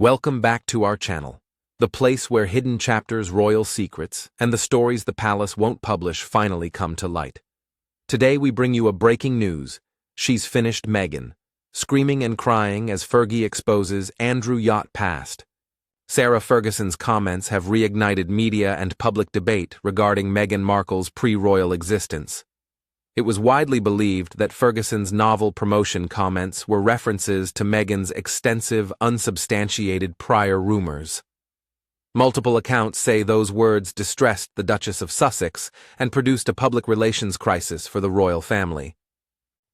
Welcome back to our channel, the place where hidden chapters, royal secrets, and the stories the palace won't publish finally come to light. Today we bring you a breaking news. She's finished Meghan, screaming and crying as Fergie exposes Yacht past. Sarah Ferguson's comments have reignited media and public debate regarding Meghan Markle's pre-royal existence. It was widely believed that Ferguson's novel promotion comments were references to Meghan's extensive, unsubstantiated prior rumors. Multiple accounts say those words distressed the Duchess of Sussex and produced a public relations crisis for the royal family.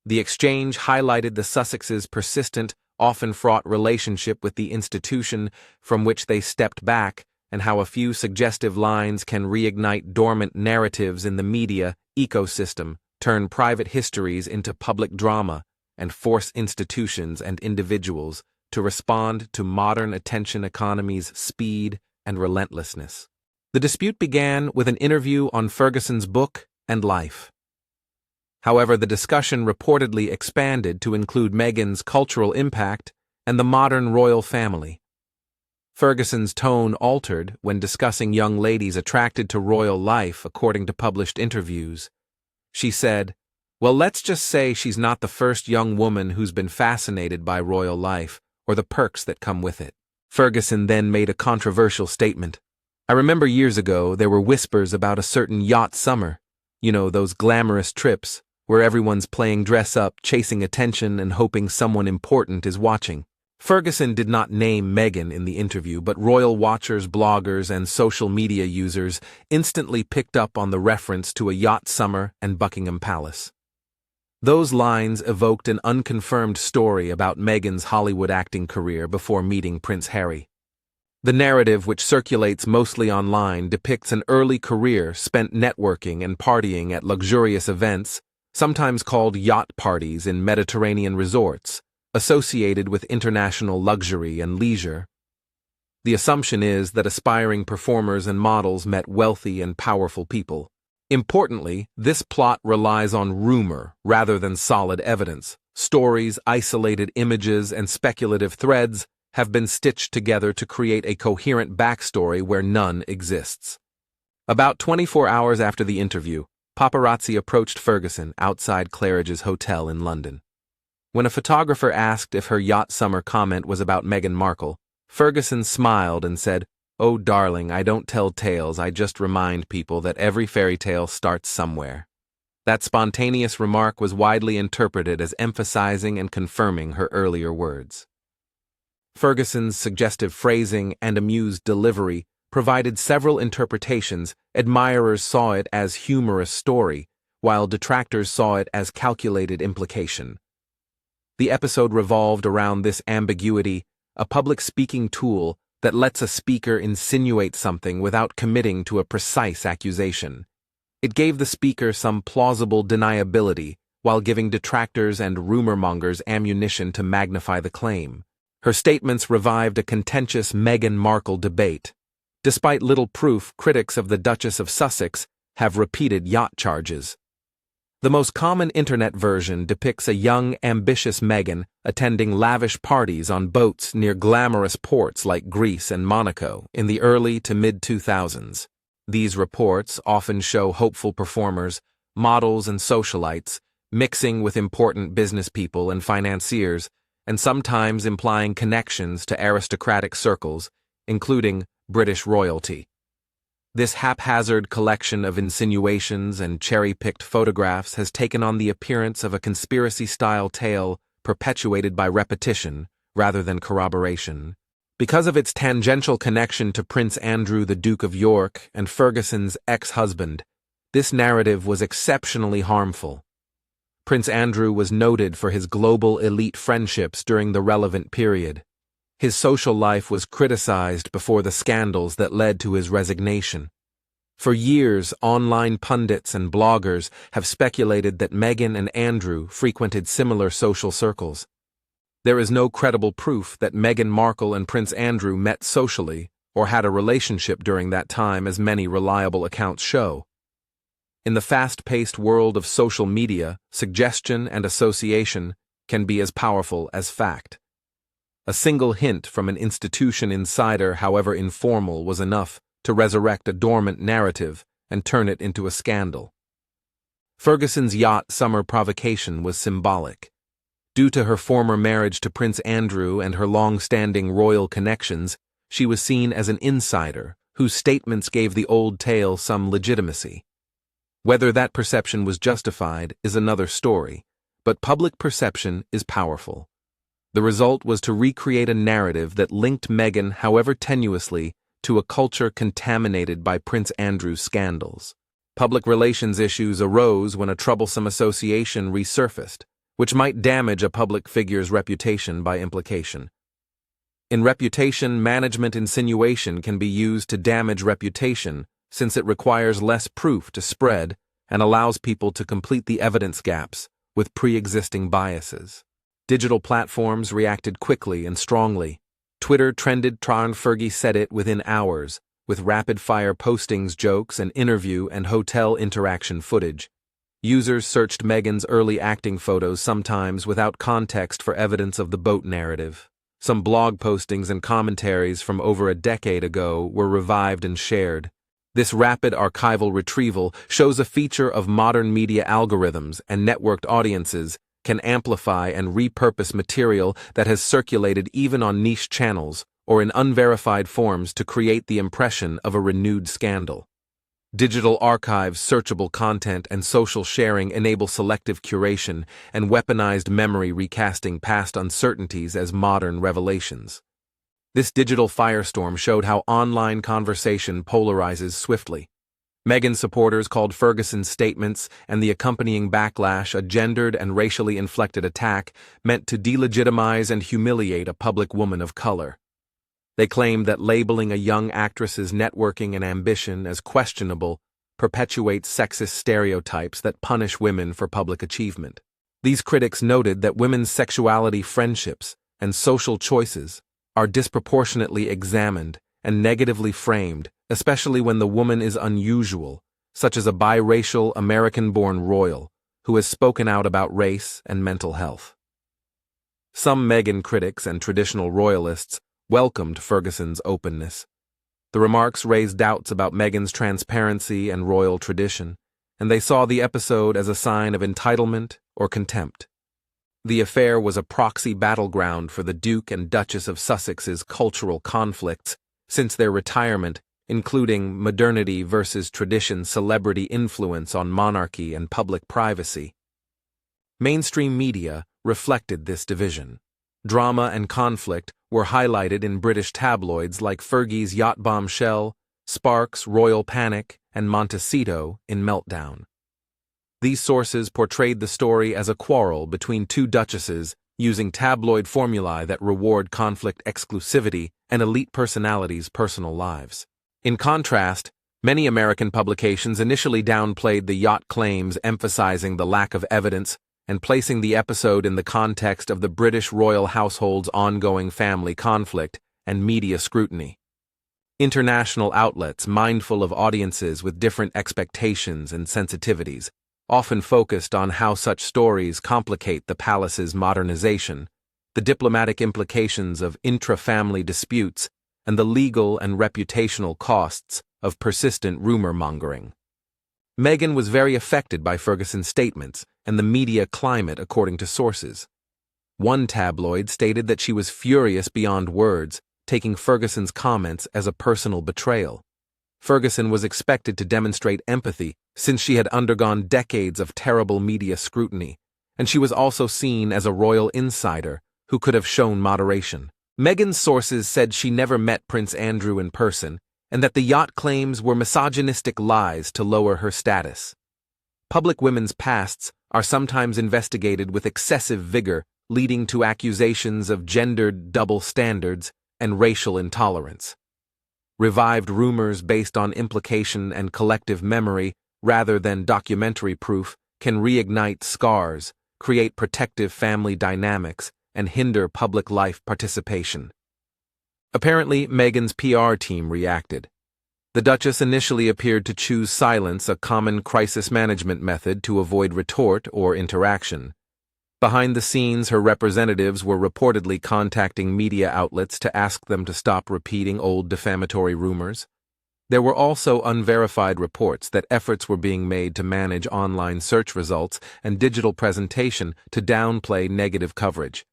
The exchange highlighted the Sussexes' persistent, often fraught relationship with the institution from which they stepped back, and how a few suggestive lines can reignite dormant narratives in the media ecosystem, turn private histories into public drama, and force institutions and individuals to respond to modern attention economies' speed and relentlessness. The dispute began with an interview on Ferguson's book and life. However, the discussion reportedly expanded to include Meghan's cultural impact and the modern royal family. Ferguson's tone altered when discussing young ladies attracted to royal life, according to published interviews. She said, "Well, let's just say she's not the first young woman who's been fascinated by royal life or the perks that come with it." Ferguson then made a controversial statement. "I remember years ago there were whispers about a certain yacht summer. You know, those glamorous trips where everyone's playing dress-up, chasing attention, and hoping someone important is watching." Ferguson did not name Meghan in the interview, but royal watchers, bloggers, and social media users instantly picked up on the reference to a yacht summer and Buckingham Palace. Those lines evoked an unconfirmed story about Meghan's Hollywood acting career before meeting Prince Harry. The narrative, which circulates mostly online, depicts an early career spent networking and partying at luxurious events, sometimes called yacht parties in Mediterranean resorts, associated with international luxury and leisure. The assumption is that aspiring performers and models met wealthy and powerful people. Importantly, this plot relies on rumor rather than solid evidence. Stories, isolated images, and speculative threads have been stitched together to create a coherent backstory where none exists. About 24 hours after the interview, paparazzi approached Ferguson outside Claridge's hotel in London. When a photographer asked if her yacht summer comment was about Meghan Markle, Ferguson smiled and said, "Oh, darling, I don't tell tales, I just remind people that every fairy tale starts somewhere." That spontaneous remark was widely interpreted as emphasizing and confirming her earlier words. Ferguson's suggestive phrasing and amused delivery provided several interpretations. Admirers saw it as humorous story, while detractors saw it as calculated implication. The episode revolved around this ambiguity, a public speaking tool that lets a speaker insinuate something without committing to a precise accusation. It gave the speaker some plausible deniability, while giving detractors and rumor-mongers ammunition to magnify the claim. Her statements revived a contentious Meghan Markle debate. Despite little proof, critics of the Duchess of Sussex have repeated yacht charges. The most common internet version depicts a young, ambitious Meghan attending lavish parties on boats near glamorous ports like Greece and Monaco in the early to mid-2000s. These reports often show hopeful performers, models and socialites, mixing with important business people and financiers, and sometimes implying connections to aristocratic circles, including British royalty. This haphazard collection of insinuations and cherry-picked photographs has taken on the appearance of a conspiracy-style tale perpetuated by repetition rather than corroboration. Because of its tangential connection to Prince Andrew, the Duke of York, and Ferguson's ex-husband, this narrative was exceptionally harmful. Prince Andrew was noted for his global elite friendships during the relevant period. His social life was criticized before the scandals that led to his resignation. For years, online pundits and bloggers have speculated that Meghan and Andrew frequented similar social circles. There is no credible proof that Meghan Markle and Prince Andrew met socially or had a relationship during that time, as many reliable accounts show. In the fast-paced world of social media, suggestion and association can be as powerful as fact. A single hint from an institution insider, however informal, was enough to resurrect a dormant narrative and turn it into a scandal. Ferguson's yacht summer provocation was symbolic. Due to her former marriage to Prince Andrew and her long-standing royal connections, she was seen as an insider whose statements gave the old tale some legitimacy. Whether that perception was justified is another story, but public perception is powerful. The result was to recreate a narrative that linked Meghan, however tenuously, to a culture contaminated by Prince Andrew's scandals. Public relations issues arose when a troublesome association resurfaced, which might damage a public figure's reputation by implication. In reputation management, insinuation can be used to damage reputation since it requires less proof to spread and allows people to complete the evidence gaps with pre-existing biases. Digital platforms reacted quickly and strongly. Twitter trended Fergie said it within hours, with rapid-fire postings, jokes, and interview and hotel interaction footage. Users searched Meghan's early acting photos, sometimes without context, for evidence of the boat narrative. Some blog postings and commentaries from over a decade ago were revived and shared. This rapid archival retrieval shows a feature of modern media algorithms and networked audiences can amplify and repurpose material that has circulated even on niche channels or in unverified forms to create the impression of a renewed scandal. Digital archives, searchable content, and social sharing enable selective curation and weaponized memory, recasting past uncertainties as modern revelations. This digital firestorm showed how online conversation polarizes swiftly. Meghan supporters called Ferguson's statements and the accompanying backlash a gendered and racially inflected attack meant to delegitimize and humiliate a public woman of color. They claimed that labeling a young actress's networking and ambition as questionable perpetuates sexist stereotypes that punish women for public achievement. These critics noted that women's sexuality, friendships, and social choices are disproportionately examined and negatively framed, especially when the woman is unusual, such as a biracial American-born royal who has spoken out about race and mental health. Some Meghan critics and traditional royalists welcomed Ferguson's openness. The remarks raised doubts about Meghan's transparency and royal tradition, and they saw the episode as a sign of entitlement or contempt. The affair was a proxy battleground for the Duke and Duchess of Sussex's cultural conflicts since their retirement, including modernity versus tradition, celebrity influence on monarchy, and public privacy. Mainstream media reflected this division. Drama and conflict were highlighted in British tabloids like Fergie's Yacht bombshell, Sparks' royal panic, and Montecito in Meltdown. These sources portrayed the story as a quarrel between two duchesses using tabloid formulae that reward conflict exclusivity and elite personalities' personal lives. In contrast, many American publications initially downplayed the Yacht claims, emphasizing the lack of evidence and placing the episode in the context of the British royal household's ongoing family conflict and media scrutiny. International outlets, mindful of audiences with different expectations and sensitivities, often focused on how such stories complicate the palace's modernization, the diplomatic implications of intra-family disputes, and the legal and reputational costs of persistent rumor-mongering. Meghan was very affected by Ferguson's statements and the media climate, according to sources. One tabloid stated that she was furious beyond words, taking Ferguson's comments as a personal betrayal. Ferguson was expected to demonstrate empathy since she had undergone decades of terrible media scrutiny, and she was also seen as a royal insider who could have shown moderation. Meghan's sources said she never met Prince Andrew in person and that the Yacht claims were misogynistic lies to lower her status. Public women's pasts are sometimes investigated with excessive vigor, leading to accusations of gendered double standards and racial intolerance. Revived rumors based on implication and collective memory rather than documentary proof can reignite scars, create protective family dynamics, and hinder public life participation. Apparently, Meghan's PR team reacted. The Duchess initially appeared to choose silence, a common crisis management method to avoid retort or interaction. Behind the scenes, her representatives were reportedly contacting media outlets to ask them to stop repeating old defamatory rumors. There were also unverified reports that efforts were being made to manage online search results and digital presentation to downplay negative coverage.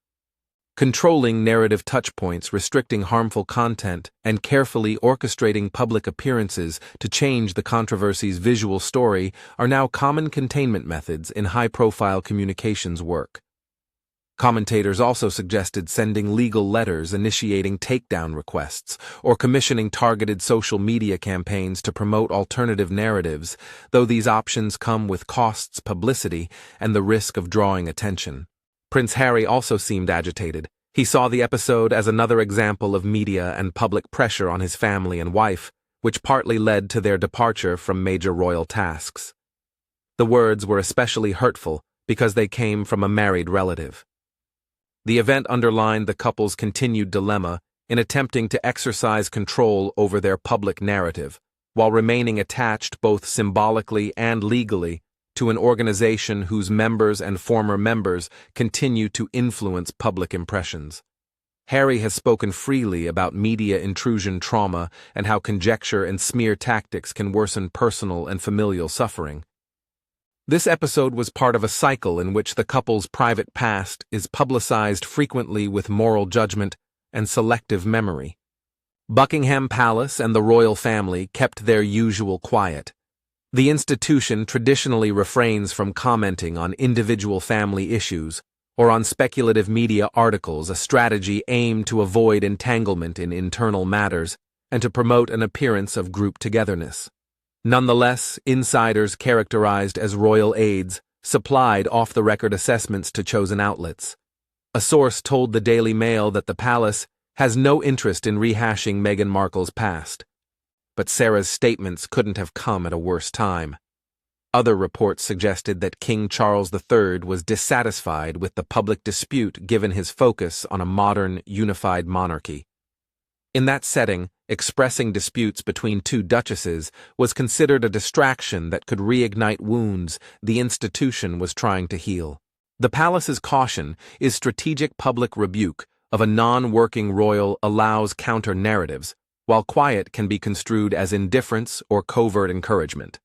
Controlling narrative touchpoints, restricting harmful content, and carefully orchestrating public appearances to change the controversy's visual story are now common containment methods in high-profile communications work. Commentators also suggested sending legal letters initiating takedown requests or commissioning targeted social media campaigns to promote alternative narratives, though these options come with costs, publicity, and the risk of drawing attention. Prince Harry also seemed agitated. He saw the episode as another example of media and public pressure on his family and wife, which partly led to their departure from major royal tasks. The words were especially hurtful because they came from a married relative. The event underlined the couple's continued dilemma in attempting to exercise control over their public narrative, while remaining attached both symbolically and legally to an organization whose members and former members continue to influence public impressions. Harry has spoken freely about media intrusion trauma and how conjecture and smear tactics can worsen personal and familial suffering. This episode was part of a cycle in which the couple's private past is publicized frequently with moral judgment and selective memory. Buckingham Palace and the royal family kept their usual quiet. The institution traditionally refrains from commenting on individual family issues or on speculative media articles, a strategy aimed to avoid entanglement in internal matters and to promote an appearance of group togetherness. Nonetheless, insiders characterized as royal aides supplied off-the-record assessments to chosen outlets. A source told the Daily Mail that the palace has no interest in rehashing Meghan Markle's past. But Sarah's statements couldn't have come at a worse time. Other reports suggested that King Charles III was dissatisfied with the public dispute given his focus on a modern, unified monarchy. In that setting, expressing disputes between two duchesses was considered a distraction that could reignite wounds the institution was trying to heal. The palace's caution is strategic public rebuke of a non-working royal allows counter-narratives, while quiet can be construed as indifference or covert encouragement.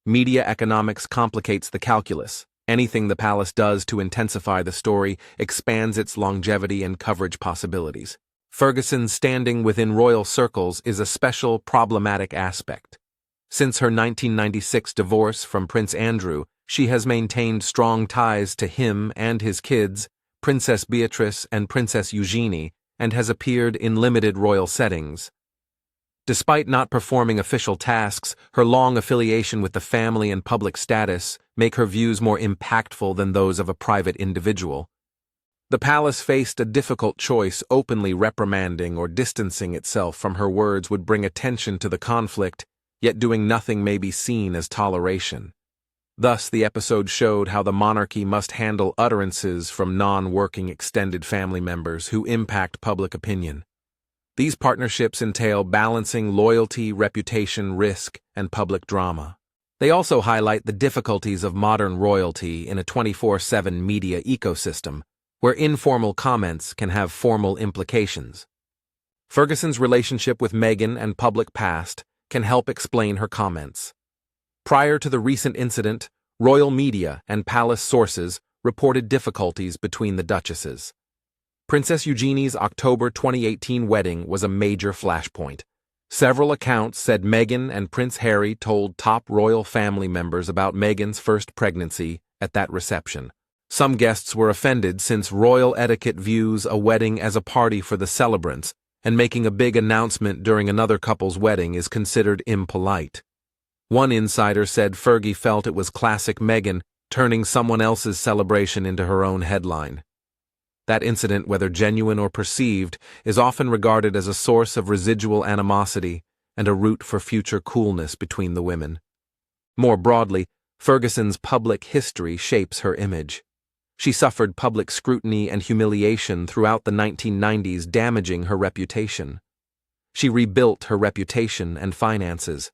Media economics complicates the calculus. Anything the palace does to intensify the story expands its longevity and coverage possibilities. Ferguson's standing within royal circles is a special problematic aspect. Since her 1996 divorce from Prince Andrew, she has maintained strong ties to him and his kids, Princess Beatrice and Princess Eugenie, and has appeared in limited royal settings. Despite not performing official tasks, her long affiliation with the family and public status make her views more impactful than those of a private individual. The palace faced a difficult choice. Openly reprimanding or distancing itself from her words would bring attention to the conflict, yet doing nothing may be seen as toleration. Thus, the episode showed how the monarchy must handle utterances from non-working extended family members who impact public opinion. These partnerships entail balancing loyalty, reputation, risk, and public drama. They also highlight the difficulties of modern royalty in a 24/7 media ecosystem, where informal comments can have formal implications. Ferguson's relationship with Meghan and public past can help explain her comments. Prior to the recent incident, royal media and palace sources reported difficulties between the duchesses. Princess Eugenie's October 2018 wedding was a major flashpoint. Several accounts said Meghan and Prince Harry told top royal family members about Meghan's first pregnancy at that reception. Some guests were offended since royal etiquette views a wedding as a party for the celebrants, and making a big announcement during another couple's wedding is considered impolite. One insider said Fergie felt it was classic Meghan, turning someone else's celebration into her own headline. That incident, whether genuine or perceived, is often regarded as a source of residual animosity and a route for future coolness between the women. More broadly, Ferguson's public history shapes her image. She suffered public scrutiny and humiliation throughout the 1990s, damaging her reputation. She rebuilt her reputation and finances.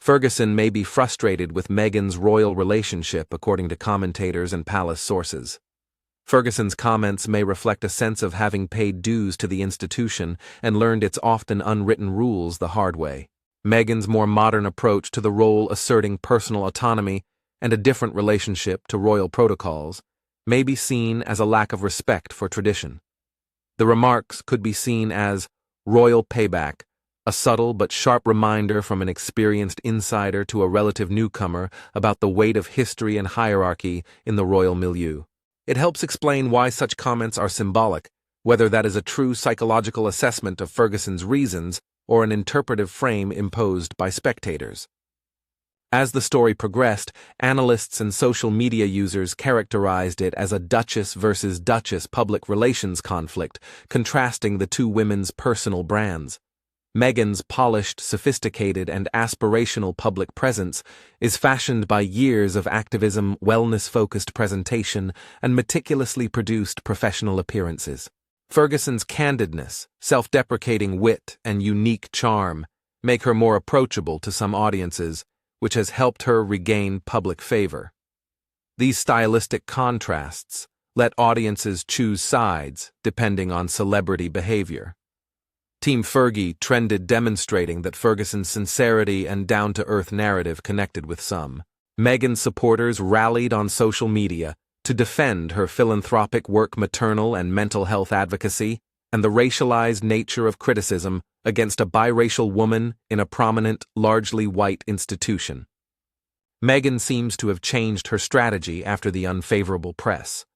Ferguson may be frustrated with Meghan's royal relationship, according to commentators and palace sources. Ferguson's comments may reflect a sense of having paid dues to the institution and learned its often unwritten rules the hard way. Meghan's more modern approach to the role, asserting personal autonomy and a different relationship to royal protocols, may be seen as a lack of respect for tradition. The remarks could be seen as royal payback, a subtle but sharp reminder from an experienced insider to a relative newcomer about the weight of history and hierarchy in the royal milieu. It helps explain why such comments are symbolic, whether that is a true psychological assessment of Ferguson's reasons or an interpretive frame imposed by spectators. As the story progressed, analysts and social media users characterized it as a Duchess versus Duchess public relations conflict, contrasting the two women's personal brands. Meghan's polished, sophisticated, and aspirational public presence is fashioned by years of activism, wellness-focused presentation, and meticulously produced professional appearances. Ferguson's candidness, self-deprecating wit, and unique charm make her more approachable to some audiences, which has helped her regain public favor. These stylistic contrasts let audiences choose sides depending on celebrity behavior. Team Fergie trended, demonstrating that Ferguson's sincerity and down-to-earth narrative connected with some. Meghan's supporters rallied on social media to defend her philanthropic work, maternal and mental health advocacy, and the racialized nature of criticism against a biracial woman in a prominent, largely white institution. Meghan seems to have changed her strategy after the unfavorable press.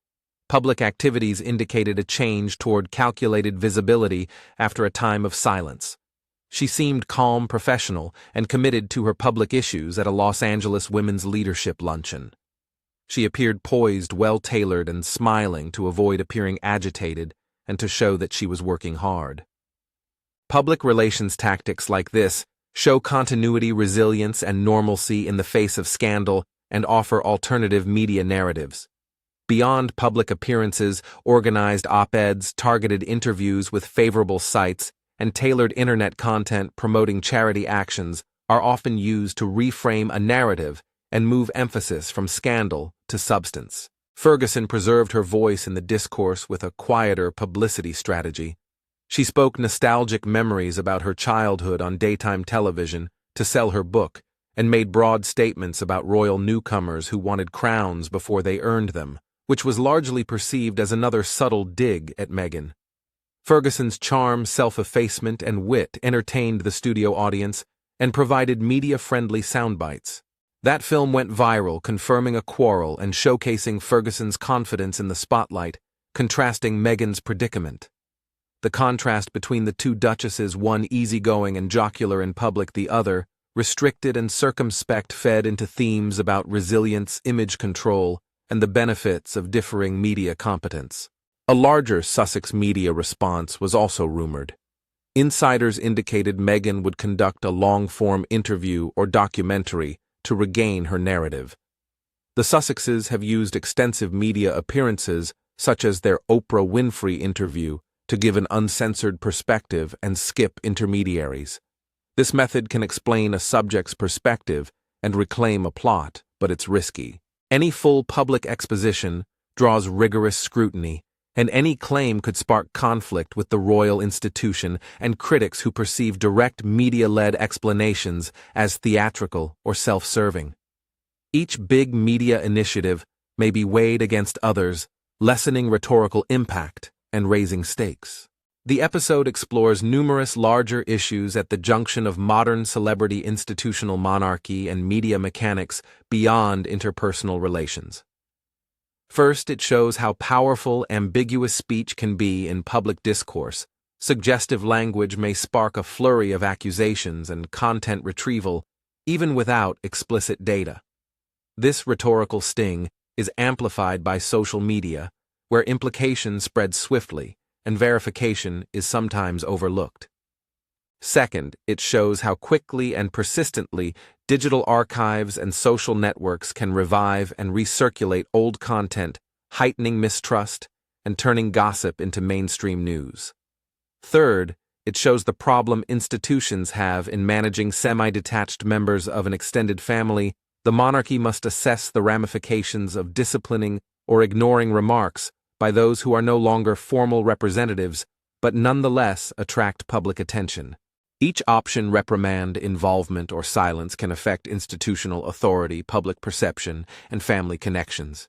Public activities indicated a change toward calculated visibility after a time of silence. She seemed calm, professional, and committed to her public issues at a Los Angeles women's leadership luncheon. She appeared poised, well-tailored, and smiling to avoid appearing agitated and to show that she was working hard. Public relations tactics like this show continuity, resilience, and normalcy in the face of scandal and offer alternative media narratives. Beyond public appearances, organized op-eds, targeted interviews with favorable sites, and tailored internet content promoting charity actions are often used to reframe a narrative and move emphasis from scandal to substance. Ferguson preserved her voice in the discourse with a quieter publicity strategy. She spoke nostalgic memories about her childhood on daytime television to sell her book, and made broad statements about royal newcomers who wanted crowns before they earned them, which was largely perceived as another subtle dig at Meghan. Ferguson's charm, self-effacement, and wit entertained the studio audience and provided media-friendly soundbites. That film went viral, confirming a quarrel and showcasing Ferguson's confidence in the spotlight, contrasting Meghan's predicament. The contrast between the two duchesses, one easygoing and jocular in public, the other restricted and circumspect, fed into themes about resilience, image control, and the benefits of differing media competence. A larger Sussex media response was also rumored. Insiders indicated Meghan would conduct a long-form interview or documentary to regain her narrative. The Sussexes have used extensive media appearances, such as their Oprah Winfrey interview, to give an uncensored perspective and skip intermediaries. This method can explain a subject's perspective and reclaim a plot, but it's risky. Any full public exposition draws rigorous scrutiny, and any claim could spark conflict with the royal institution and critics who perceive direct media-led explanations as theatrical or self-serving. Each big media initiative may be weighed against others, lessening rhetorical impact and raising stakes. The episode explores numerous larger issues at the junction of modern celebrity, institutional monarchy, and media mechanics beyond interpersonal relations. First, it shows how powerful, ambiguous speech can be in public discourse. Suggestive language may spark a flurry of accusations and content retrieval, even without explicit data. This rhetorical sting is amplified by social media, where implications spread swiftly and verification is sometimes overlooked. Second, it shows how quickly and persistently digital archives and social networks can revive and recirculate old content, heightening mistrust and turning gossip into mainstream news. Third, it shows the problem institutions have in managing semi-detached members of an extended family. The monarchy must assess the ramifications of disciplining or ignoring remarks by those who are no longer formal representatives, but nonetheless attract public attention. Each option, reprimand, involvement, or silence, can affect institutional authority, public perception, and family connections.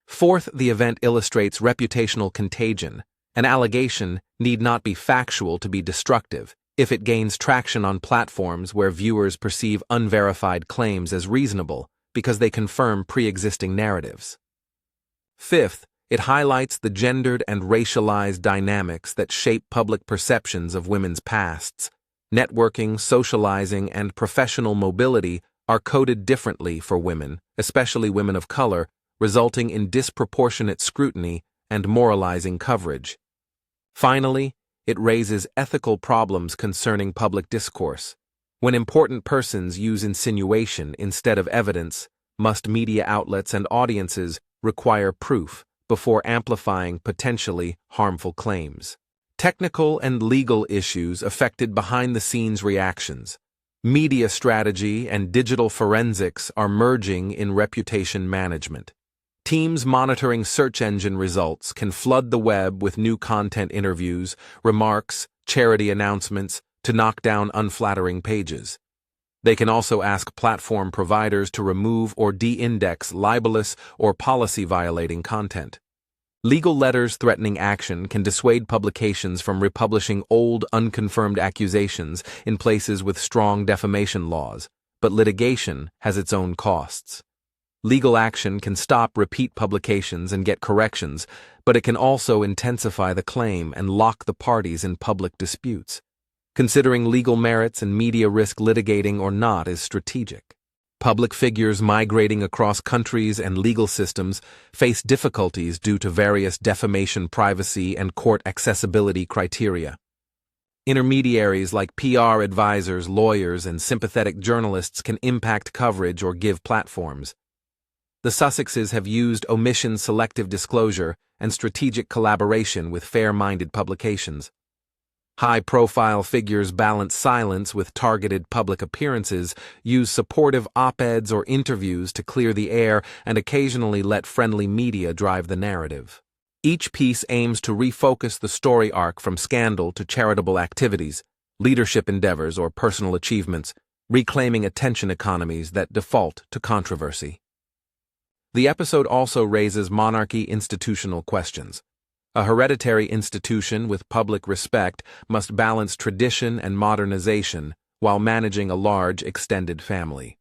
Fourth, the event illustrates reputational contagion. An allegation need not be factual to be destructive if it gains traction on platforms where viewers perceive unverified claims as reasonable because they confirm pre-existing narratives. Fifth, it highlights the gendered and racialized dynamics that shape public perceptions of women's pasts. Networking, socializing, and professional mobility are coded differently for women, especially women of color, resulting in disproportionate scrutiny and moralizing coverage. Finally, it raises ethical problems concerning public discourse. When important persons use insinuation instead of evidence, must media outlets and audiences require proof before amplifying potentially harmful claims. Technical and legal issues affected behind-the-scenes reactions. Media strategy and digital forensics are merging in reputation management. Teams monitoring search engine results can flood the web with new content, interviews, remarks, charity announcements to knock down unflattering pages. They can also ask platform providers to remove or de-index libelous or policy-violating content. Legal letters threatening action can dissuade publications from republishing old, unconfirmed accusations in places with strong defamation laws, but litigation has its own costs. Legal action can stop repeat publications and get corrections, but it can also intensify the claim and lock the parties in public disputes. Considering legal merits and media risk, litigating or not is strategic. Public figures migrating across countries and legal systems face difficulties due to various defamation, privacy, and court accessibility criteria. Intermediaries like PR advisors, lawyers, and sympathetic journalists can impact coverage or give platforms. The Sussexes have used omission, selective disclosure, and strategic collaboration with fair-minded publications. High-profile figures balance silence with targeted public appearances, use supportive op-eds or interviews to clear the air, and occasionally let friendly media drive the narrative. Each piece aims to refocus the story arc from scandal to charitable activities, leadership endeavors, or personal achievements, reclaiming attention economies that default to controversy. The episode also raises monarchy institutional questions. A hereditary institution with public respect must balance tradition and modernization while managing a large extended family.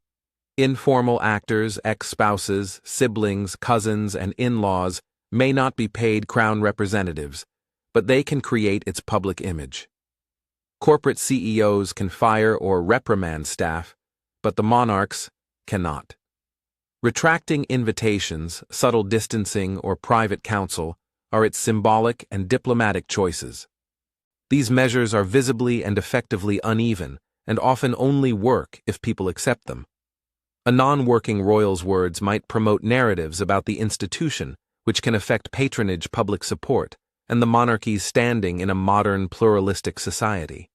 Informal actors, ex-spouses, siblings, cousins, and in-laws may not be paid crown representatives, but they can create its public image. Corporate CEOs can fire or reprimand staff, but the monarchs cannot. Retracting invitations, subtle distancing, or private counsel are its symbolic and diplomatic choices. These measures are visibly and effectively uneven and often only work if people accept them. A non-working royal's words might promote narratives about the institution, which can affect patronage, public support, and the monarchy's standing in a modern pluralistic society.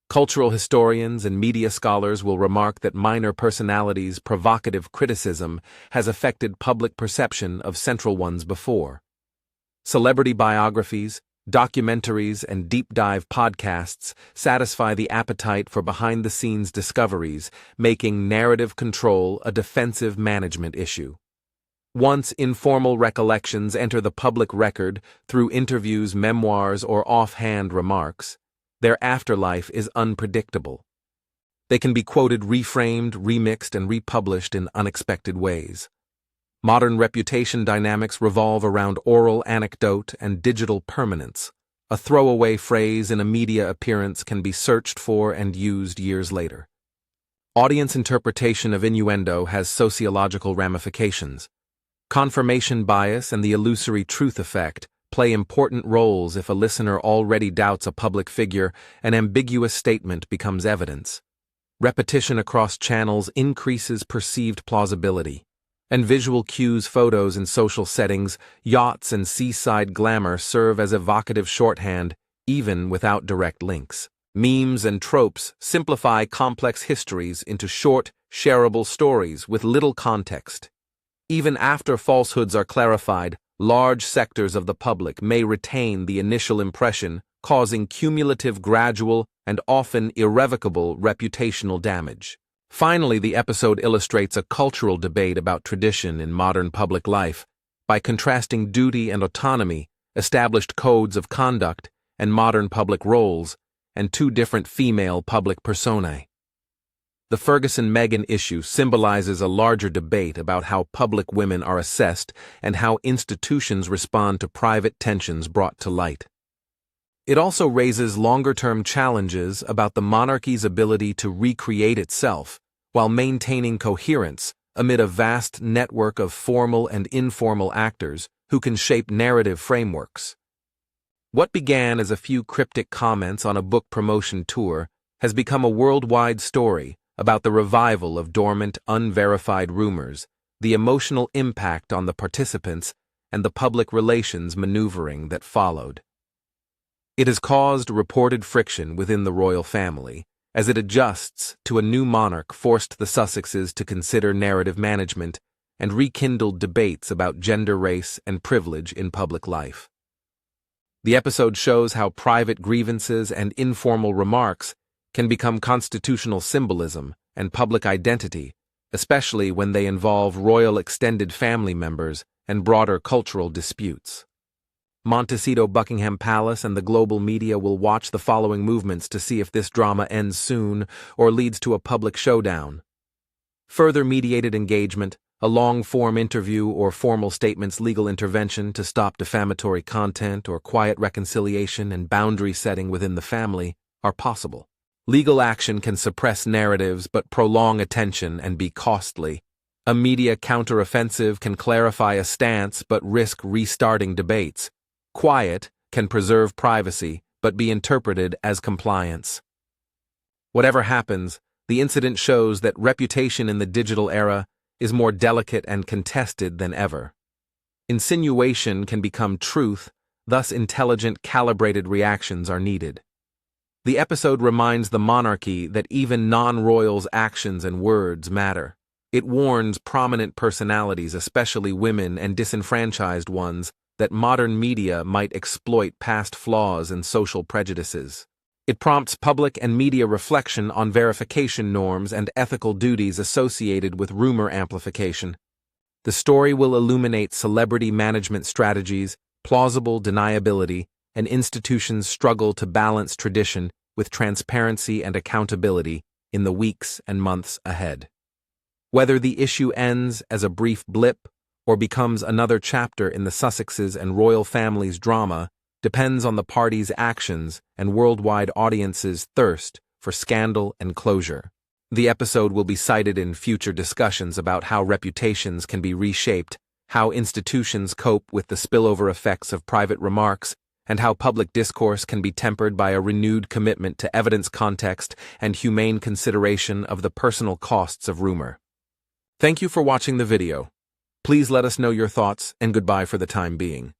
Cultural historians and media scholars will remark that minor personalities' provocative criticism has affected public perception of central ones before. Celebrity biographies, documentaries, and deep-dive podcasts satisfy the appetite for behind-the-scenes discoveries, making narrative control a defensive management issue. Once informal recollections enter the public record through interviews, memoirs, or offhand remarks, their afterlife is unpredictable. They can be quoted, reframed, remixed, and republished in unexpected ways. Modern reputation dynamics revolve around oral anecdote and digital permanence. A throwaway phrase in a media appearance can be searched for and used years later. Audience interpretation of innuendo has sociological ramifications. Confirmation bias and the illusory truth effect play important roles. If a listener already doubts a public figure, an ambiguous statement becomes evidence. Repetition across channels increases perceived plausibility. And visual cues, photos in social settings, yachts and seaside glamour serve as evocative shorthand, even without direct links. Memes and tropes simplify complex histories into short, shareable stories with little context. Even after falsehoods are clarified, large sectors of the public may retain the initial impression, causing cumulative, gradual, and often irrevocable reputational damage. Finally, the episode illustrates a cultural debate about tradition in modern public life by contrasting duty and autonomy, established codes of conduct, and modern public roles, and two different female public personae. The Ferguson-Meghan issue symbolizes a larger debate about how public women are assessed and how institutions respond to private tensions brought to light. It also raises longer-term challenges about the monarchy's ability to recreate itself while maintaining coherence amid a vast network of formal and informal actors who can shape narrative frameworks. What began as a few cryptic comments on a book promotion tour has become a worldwide story about the revival of dormant, unverified rumors, the emotional impact on the participants, and the public relations maneuvering that followed. It has caused reported friction within the royal family, as it adjusts to a new monarch, forced the Sussexes to consider narrative management, and rekindled debates about gender, race, and privilege in public life. The episode shows how private grievances and informal remarks can become constitutional symbolism and public identity, especially when they involve royal extended family members and broader cultural disputes. Montecito Buckingham Palace and the global media will watch the following movements to see if this drama ends soon or leads to a public showdown. Further mediated engagement, a long-form interview or formal statements, legal intervention to stop defamatory content, or quiet reconciliation and boundary setting within the family are possible. Legal action can suppress narratives but prolong attention and be costly. A media counteroffensive can clarify a stance but risk restarting debates. Quiet can preserve privacy but be interpreted as compliance. Whatever happens, the incident shows that reputation in the digital era is more delicate and contested than ever. Insinuation can become truth, thus intelligent, calibrated reactions are needed. The episode reminds the monarchy that even non-royals' actions and words matter. It warns prominent personalities, especially women and disenfranchised ones, that modern media might exploit past flaws and social prejudices. It prompts public and media reflection on verification norms and ethical duties associated with rumor amplification. The story will illuminate celebrity management strategies, plausible deniability, and institutions' struggle to balance tradition with transparency and accountability in the weeks and months ahead. Whether the issue ends as a brief blip or becomes another chapter in the Sussexes and royal family's drama depends on the parties' actions and worldwide audiences' thirst for scandal and closure. The episode will be cited in future discussions about how reputations can be reshaped, how institutions cope with the spillover effects of private remarks, and how public discourse can be tempered by a renewed commitment to evidence, context, and humane consideration of the personal costs of rumor. Thank you for watching the video. Please let us know your thoughts, and goodbye for the time being.